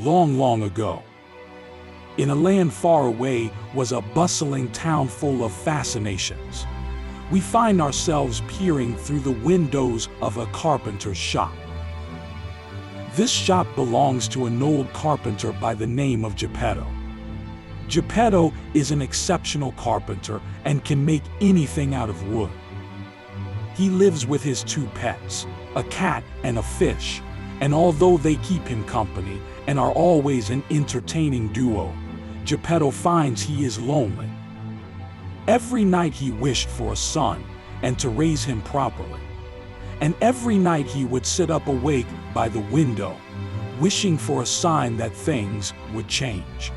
long, long ago. In a land far away was a bustling town full of fascinations. We find ourselves peering through the windows of a carpenter's shop. This shop belongs to an old carpenter by the name of Geppetto. Geppetto is an exceptional carpenter and can make anything out of wood. He lives with his two pets, a cat and a fish, and although they keep him company and are always an entertaining duo, Geppetto finds he is lonely. Every night he wished for a son and to raise him properly. And every night he would sit up awake by the window, wishing for a sign that things would change.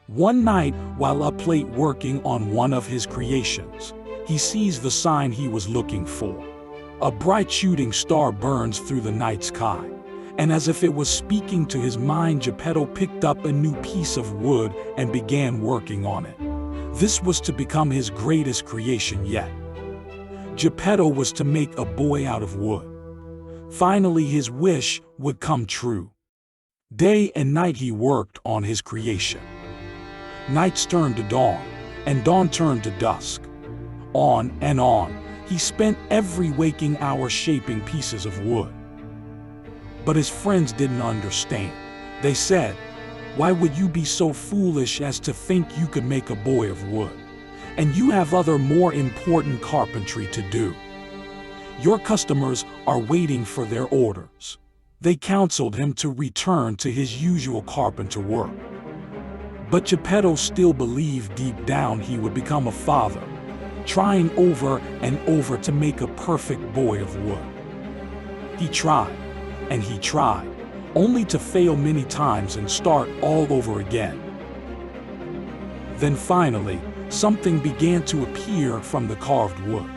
One night, while up late working on one of his creations, he sees the sign he was looking for. A bright shooting star burns through the night sky, and as if it was speaking to his mind, Geppetto picked up a new piece of wood and began working on it. This was to become his greatest creation yet. Geppetto was to make a boy out of wood. Finally, his wish would come true. Day and night he worked on his creation. Nights turned to dawn, and dawn turned to dusk. On and on, he spent every waking hour shaping pieces of wood. But his friends didn't understand. They said, "Why would you be so foolish as to think you could make a boy of wood? And you have other more important carpentry to do. Your customers are waiting for their orders." They counseled him to return to his usual carpenter work. But Geppetto still believed deep down he would become a father, trying over and over to make a perfect boy of wood. He tried, and he tried, only to fail many times and start all over again. Then finally, something began to appear from the carved wood.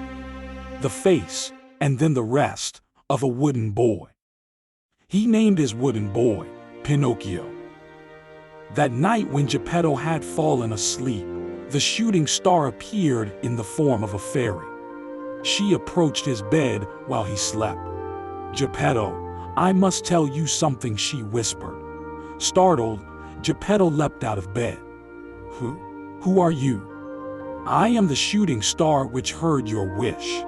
The face, and then the rest, of a wooden boy. He named his wooden boy Pinocchio. That night when Geppetto had fallen asleep, the shooting star appeared in the form of a fairy. She approached his bed while he slept. "Geppetto, I must tell you something," she whispered. Startled, Geppetto leapt out of bed. Who are you?" "I am the shooting star which heard your wish.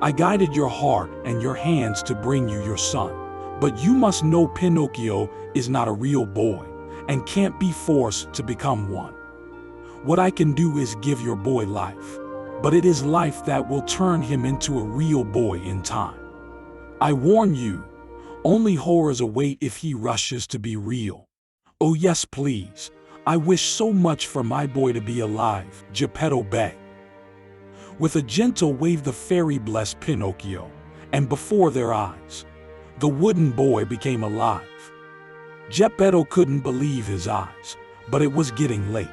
I guided your heart and your hands to bring you your son. But you must know Pinocchio is not a real boy and can't be forced to become one. What I can do is give your boy life, but it is life that will turn him into a real boy in time. I warn you, only horrors await if he rushes to be real. Oh yes, please, I wish so much for my boy to be alive," Geppetto begged. With a gentle wave, the fairy blessed Pinocchio, and before their eyes, the wooden boy became alive. Geppetto couldn't believe his eyes, but it was getting late.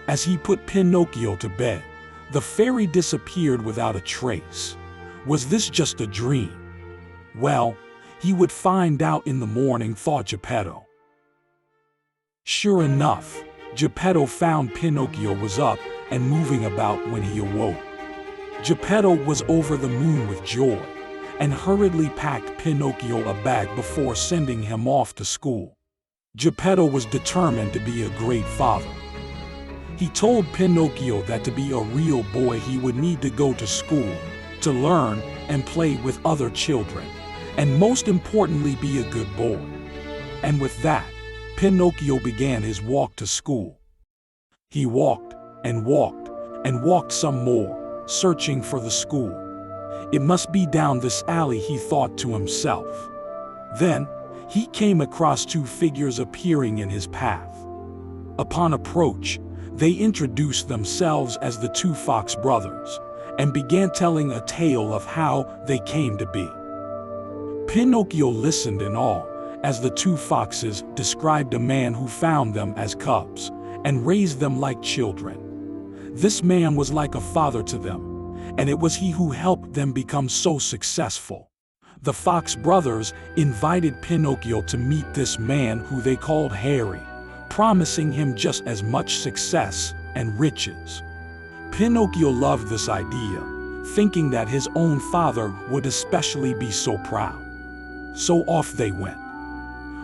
As he put Pinocchio to bed, the fairy disappeared without a trace. Was this just a dream? Well, he would find out in the morning, thought Geppetto. Sure enough, Geppetto found Pinocchio was up and moving about when he awoke. Geppetto was over the moon with joy and hurriedly packed Pinocchio a bag before sending him off to school. Geppetto was determined to be a great father. He told Pinocchio that to be a real boy he would need to go to school, to learn and play with other children, and most importantly be a good boy. And with that, Pinocchio began his walk to school. He walked and walked and walked some more, searching for the school. It must be down this alley, he thought to himself. Then, he came across two figures appearing in his path. Upon approach, they introduced themselves as the two Fox brothers and began telling a tale of how they came to be. Pinocchio listened in awe as the two foxes described a man who found them as cubs and raised them like children. This man was like a father to them, and it was he who helped them become so successful. The Fox brothers invited Pinocchio to meet this man who they called Harry, promising him just as much success and riches. Pinocchio loved this idea, thinking that his own father would especially be so proud. So off they went.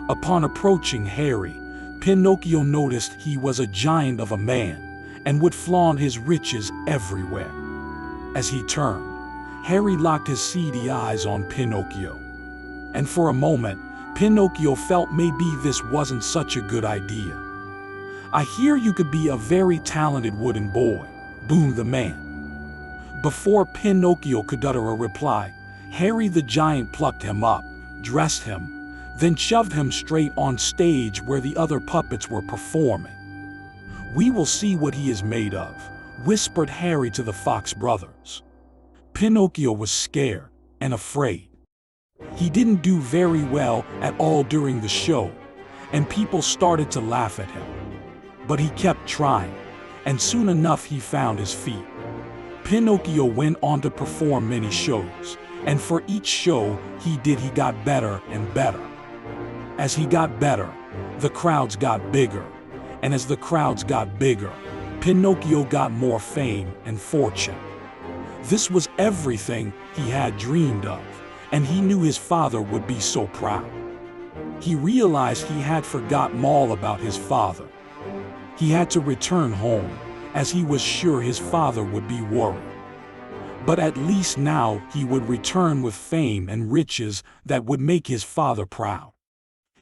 Upon approaching Harry, Pinocchio noticed he was a giant of a man and would flaunt his riches everywhere. As he turned, Harry locked his seedy eyes on Pinocchio. And for a moment, Pinocchio felt maybe this wasn't such a good idea. "I hear you could be a very talented wooden boy," boomed the man. Before Pinocchio could utter a reply, Harry the giant plucked him up, dressed him, then shoved him straight on stage where the other puppets were performing. "We will see what he is made of," whispered Harry to the Fox brothers. Pinocchio was scared and afraid. He didn't do very well at all during the show, and people started to laugh at him. But he kept trying, and soon enough he found his feet. Pinocchio went on to perform many shows, and for each show he got better and better. As he got better, the crowds got bigger, and as the crowds got bigger, Pinocchio got more fame and fortune. This was everything he had dreamed of, and he knew his father would be so proud. He realized he had forgotten all about his father. He had to return home, as he was sure his father would be worried. But at least now he would return with fame and riches that would make his father proud.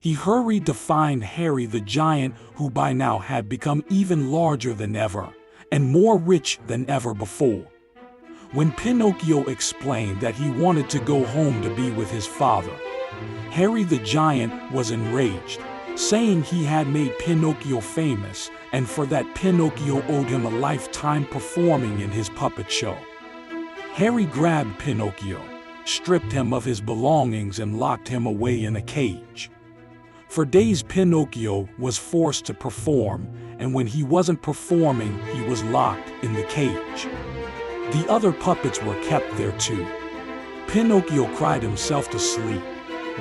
He hurried to find Harry the giant, who by now had become even larger than ever and more rich than ever before. When Pinocchio explained that he wanted to go home to be with his father, Harry the giant was enraged, saying he had made Pinocchio famous and for that Pinocchio owed him a lifetime performing in his puppet show. Harry grabbed Pinocchio, stripped him of his belongings and locked him away in a cage. For days Pinocchio was forced to perform, and when he wasn't performing he was locked in the cage. The other puppets were kept there too. Pinocchio cried himself to sleep,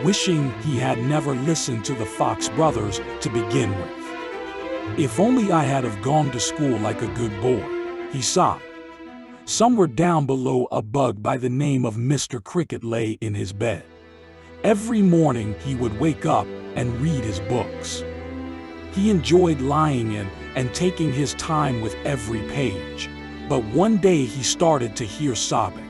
wishing he had never listened to the Fox brothers to begin with. "If only I had have gone to school like a good boy," he sobbed. Somewhere down below, a bug by the name of Mr. Cricket lay in his bed. Every morning he would wake up and read his books. He enjoyed lying in and taking his time with every page, but one day he started to hear sobbing.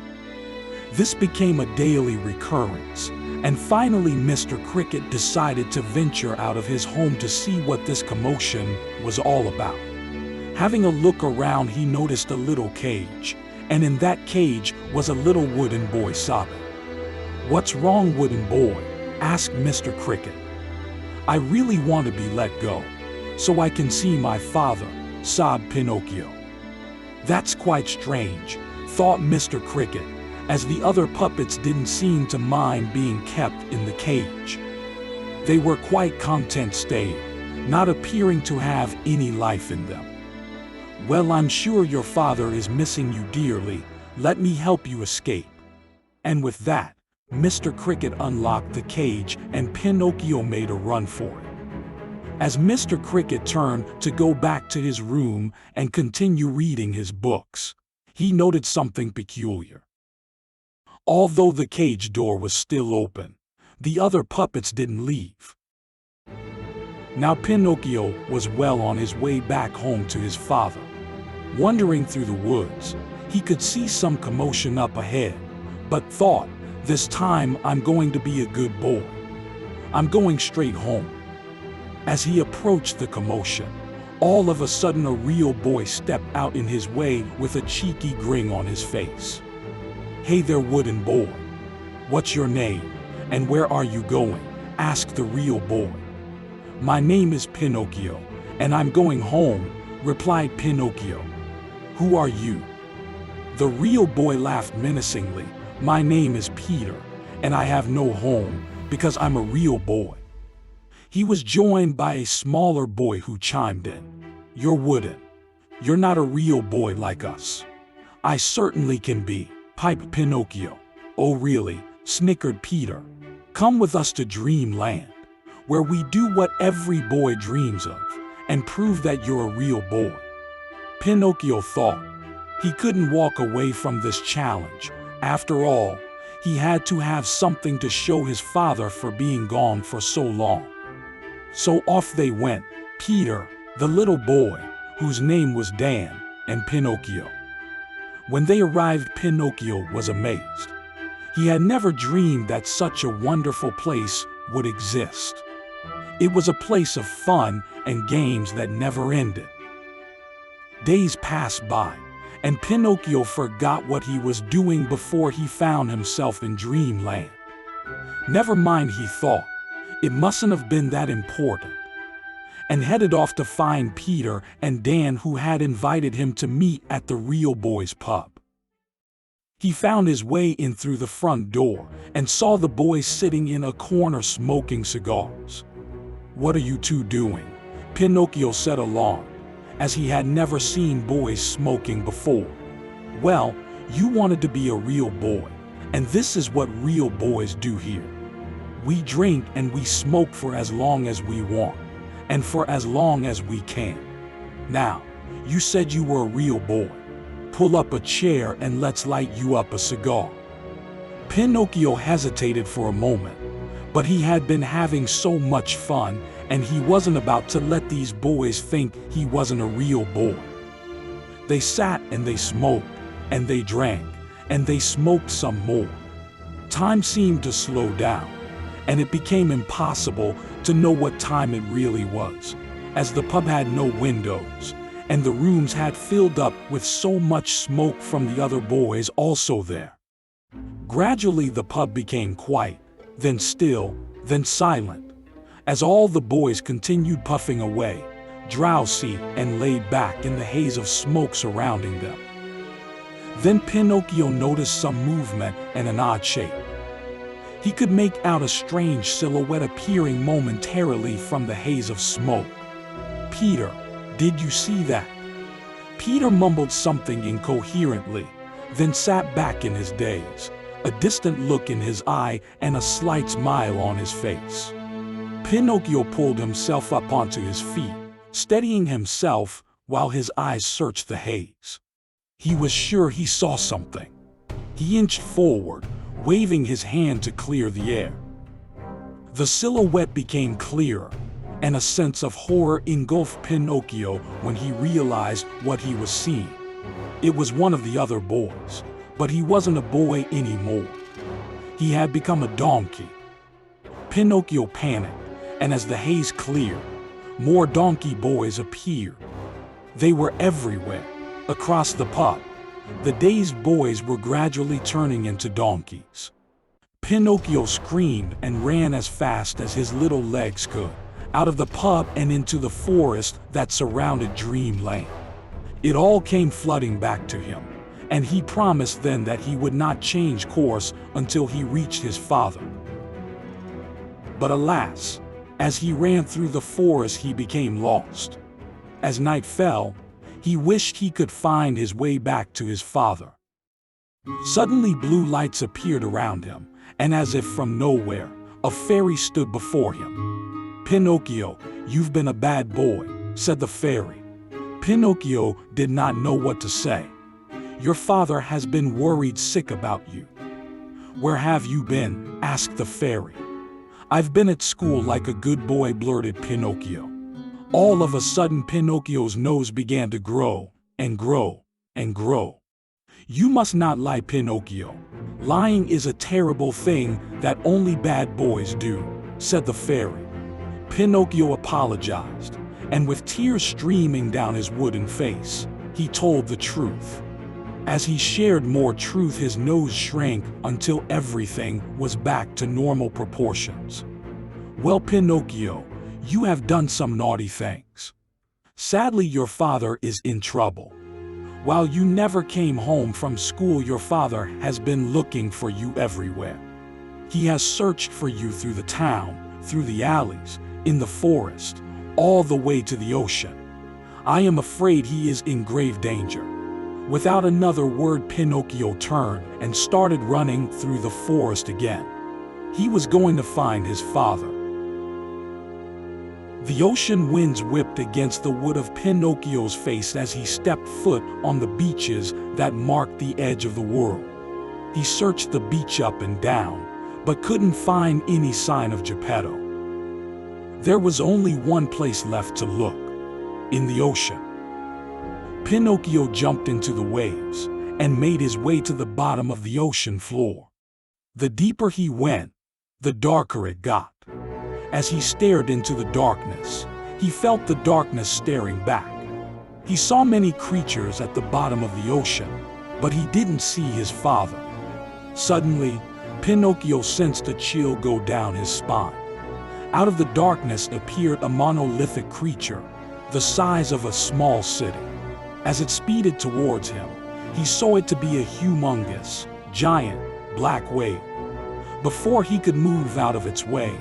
This became a daily recurrence, and finally Mr. Cricket decided to venture out of his home to see what this commotion was all about. Having a look around, he noticed a little cage, and in that cage was a little wooden boy sobbing. "What's wrong, wooden boy?" asked Mr. Cricket. "I really want to be let go, so I can see my father," sobbed Pinocchio. "That's quite strange," thought Mr. Cricket, as the other puppets didn't seem to mind being kept in the cage. They were quite content staying, not appearing to have any life in them. "Well, I'm sure your father is missing you dearly. Let me help you escape." And with that, Mr. Cricket unlocked the cage and Pinocchio made a run for it. As Mr. Cricket turned to go back to his room and continue reading his books, he noted something peculiar. Although the cage door was still open, the other puppets didn't leave. Now Pinocchio was well on his way back home to his father. Wandering through the woods, he could see some commotion up ahead, but thought, "This time I'm going to be a good boy. I'm going straight home." As he approached the commotion, all of a sudden a real boy stepped out in his way with a cheeky grin on his face. "Hey there, wooden boy. What's your name, and where are you going?" asked the real boy. "My name is Pinocchio, and I'm going home," replied Pinocchio. "Who are you?" The real boy laughed menacingly. "My name is Peter, and I have no home because I'm a real boy." He was joined by a smaller boy who chimed in. "You're wooden. You're not a real boy like us." "I certainly can be," piped Pinocchio. "Oh really?" snickered Peter. "Come with us to Dreamland, where we do what every boy dreams of, and prove that you're a real boy." Pinocchio thought he couldn't walk away from this challenge. After all, He had to have something to show his father for being gone for so long. So off they went, Peter, the little boy, whose name was Dan, and Pinocchio. When they arrived, Pinocchio was amazed. He had never dreamed that such a wonderful place would exist. It was a place of fun and games that never ended. Days passed by, and Pinocchio forgot what he was doing before he found himself in dreamland. Never mind, he thought. It mustn't have been that important. And headed off to find Peter and Dan, who had invited him to meet at the real boys' pub. He found his way in through the front door and saw the boys sitting in a corner smoking cigars. "What are you two doing?" Pinocchio said, alarmed, as he had never seen boys smoking before. "Well, you wanted to be a real boy, and this is what real boys do here. We drink and we smoke for as long as we want, and for as long as we can. Now, you said you were a real boy. Pull up a chair and let's light you up a cigar." Pinocchio hesitated for a moment, but he had been having so much fun, and he wasn't about to let these boys think he wasn't a real boy. They sat and they smoked, and they drank, and they smoked some more. Time seemed to slow down, and it became impossible to know what time it really was, as the pub had no windows, and the rooms had filled up with so much smoke from the other boys also there. Gradually the pub became quiet, then still, then silent, as all the boys continued puffing away, drowsy and laid back in the haze of smoke surrounding them. Then Pinocchio noticed some movement and an odd shape. He could make out a strange silhouette appearing momentarily from the haze of smoke. "Peter, did you see that?" Peter mumbled something incoherently, then sat back in his daze, a distant look in his eye and a slight smile on his face. Pinocchio pulled himself up onto his feet, steadying himself while his eyes searched the haze. He was sure he saw something. He inched forward, waving his hand to clear the air. The silhouette became clearer, and a sense of horror engulfed Pinocchio when he realized what he was seeing. It was one of the other boys, but he wasn't a boy anymore. He had become a donkey. Pinocchio panicked, and as the haze cleared, more donkey boys appeared. They were everywhere, across the pub. The dazed boys were gradually turning into donkeys. Pinocchio screamed and ran as fast as his little legs could, out of the pub and into the forest that surrounded Dreamland. It all came flooding back to him, and he promised then that he would not change course until he reached his father. But alas, as he ran through the forest, he became lost. As night fell, he wished he could find his way back to his father. Suddenly blue lights appeared around him, and as if from nowhere, a fairy stood before him. "Pinocchio, you've been a bad boy," said the fairy. Pinocchio did not know what to say. "Your father has been worried sick about you." "Where have you been?" asked the fairy. "I've been at school like a good boy," blurted Pinocchio. All of a sudden Pinocchio's nose began to grow, and grow, and grow. "You must not lie, Pinocchio. Lying is a terrible thing that only bad boys do," said the fairy. Pinocchio apologized, and with tears streaming down his wooden face, he told the truth. As he shared more truth, his nose shrank until everything was back to normal proportions. "Well, Pinocchio, you have done some naughty things. Sadly, your father is in trouble. While you never came home from school, your father has been looking for you everywhere. He has searched for you through the town, through the alleys, in the forest, all the way to the ocean. I am afraid he is in grave danger." Without another word, Pinocchio turned and started running through the forest again. He was going to find his father. The ocean winds whipped against the wood of Pinocchio's face as he stepped foot on the beaches that marked the edge of the world. He searched the beach up and down, but couldn't find any sign of Geppetto. There was only one place left to look: in the ocean. Pinocchio jumped into the waves and made his way to the bottom of the ocean floor. The deeper he went, the darker it got. As he stared into the darkness, he felt the darkness staring back. He saw many creatures at the bottom of the ocean, but he didn't see his father. Suddenly, Pinocchio sensed a chill go down his spine. Out of the darkness appeared a monolithic creature, the size of a small city. As it speeded towards him, he saw it to be a humongous, giant, black whale. Before he could move out of its way,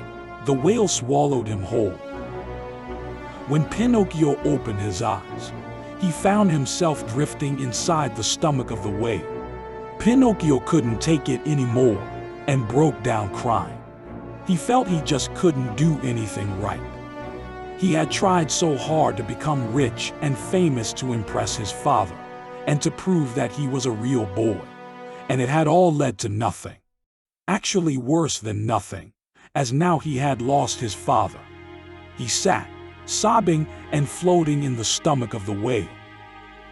the whale swallowed him whole. When Pinocchio opened his eyes, he found himself drifting inside the stomach of the whale. Pinocchio couldn't take it anymore and broke down crying. He felt he just couldn't do anything right. He had tried so hard to become rich and famous to impress his father and to prove that he was a real boy, and it had all led to nothing. Actually worse than nothing, as now he had lost his father. He sat, sobbing and floating in the stomach of the whale.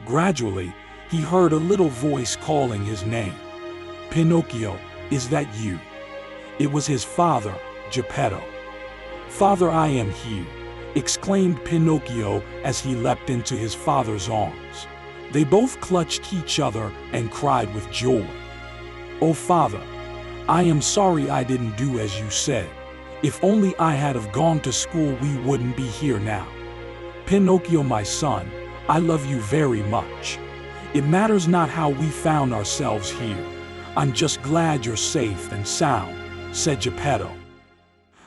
Gradually, he heard a little voice calling his name. "Pinocchio, is that you?" It was his father, Geppetto. "Father, I am here," exclaimed Pinocchio as he leapt into his father's arms. They both clutched each other and cried with joy. "Oh, Father, I am sorry I didn't do as you said. If only I had have gone to school, we wouldn't be here now. Pinocchio, my son, I love you very much. It matters not how we found ourselves here. I'm just glad you're safe and sound," said Geppetto.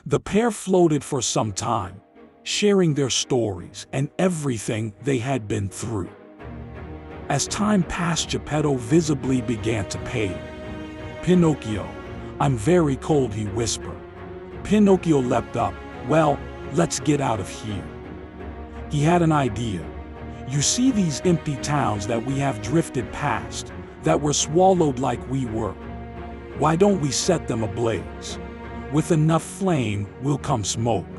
The pair floated for some time, sharing their stories and everything they had been through. As time passed, Geppetto visibly began to pale. "Pinocchio, I'm very cold," he whispered. Pinocchio leapt up. "Well, let's get out of here." He had an idea. "You see these empty towns that we have drifted past, that were swallowed like we were? Why don't we set them ablaze? With enough flame will come smoke,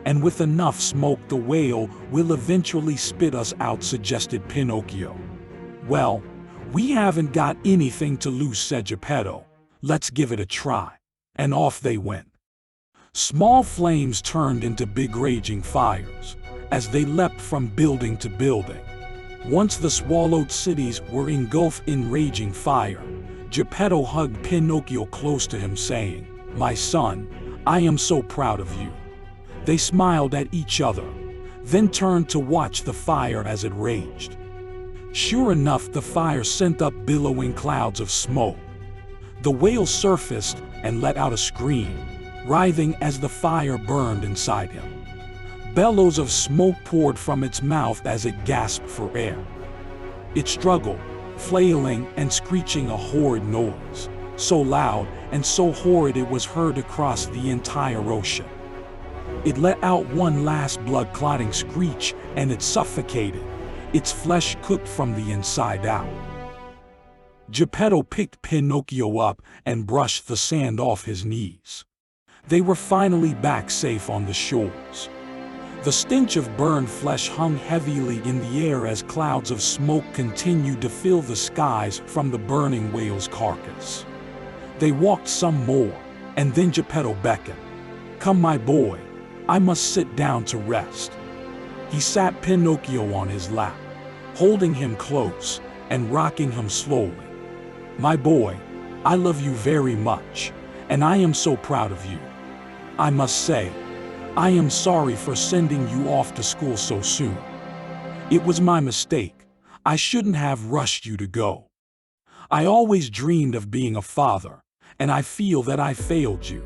and with enough smoke the whale will eventually spit us out," suggested Pinocchio. "Well, we haven't got anything to lose," said Geppetto. "Let's give it a try." And off they went. Small flames turned into big raging fires as they leapt from building to building. Once the swallowed cities were engulfed in raging fire, Geppetto hugged Pinocchio close to him, saying, "My son, I am so proud of you." They smiled at each other, then turned to watch the fire as it raged. Sure enough, the fire sent up billowing clouds of smoke. The whale surfaced and let out a scream, writhing as the fire burned inside him. Bellows of smoke poured from its mouth as it gasped for air. It struggled, flailing and screeching a horrid noise, so loud and so horrid it was heard across the entire ocean. It let out one last blood-clotting screech and it suffocated, its flesh cooked from the inside out. Geppetto picked Pinocchio up and brushed the sand off his knees. They were finally back safe on the shores. The stench of burned flesh hung heavily in the air as clouds of smoke continued to fill the skies from the burning whale's carcass. They walked some more, and then Geppetto beckoned. "Come, my boy, I must sit down to rest." He sat Pinocchio on his lap, holding him close and rocking him slowly. "My boy, I love you very much, and I am so proud of you. I must say, I am sorry for sending you off to school so soon. It was my mistake. I shouldn't have rushed you to go. I always dreamed of being a father, and I feel that I failed you."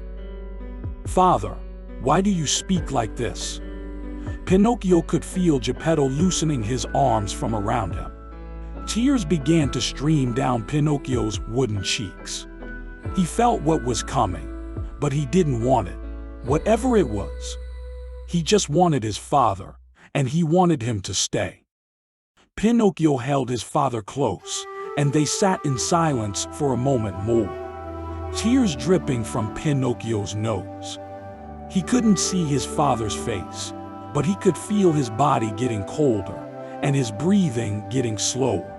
"Father, why do you speak like this?" Pinocchio could feel Geppetto loosening his arms from around him. Tears began to stream down Pinocchio's wooden cheeks. He felt what was coming, but he didn't want it. Whatever it was, he just wanted his father, and he wanted him to stay. Pinocchio held his father close, and they sat in silence for a moment more. tears dripping from Pinocchio's nose. He couldn't see his father's face, but he could feel his body getting colder and his breathing getting slower.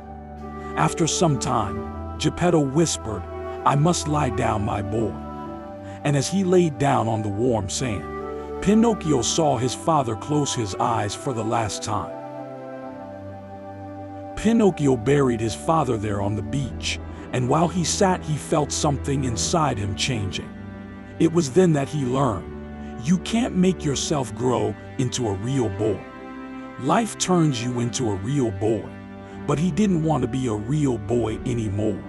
After some time, Geppetto whispered, "I must lie down, my boy." And as he laid down on the warm sand, Pinocchio saw his father close his eyes for the last time. Pinocchio buried his father there on the beach, and while he sat, he felt something inside him changing. It was then that he learned, you can't make yourself grow into a real boy. Life turns you into a real boy, but he didn't want to be a real boy anymore.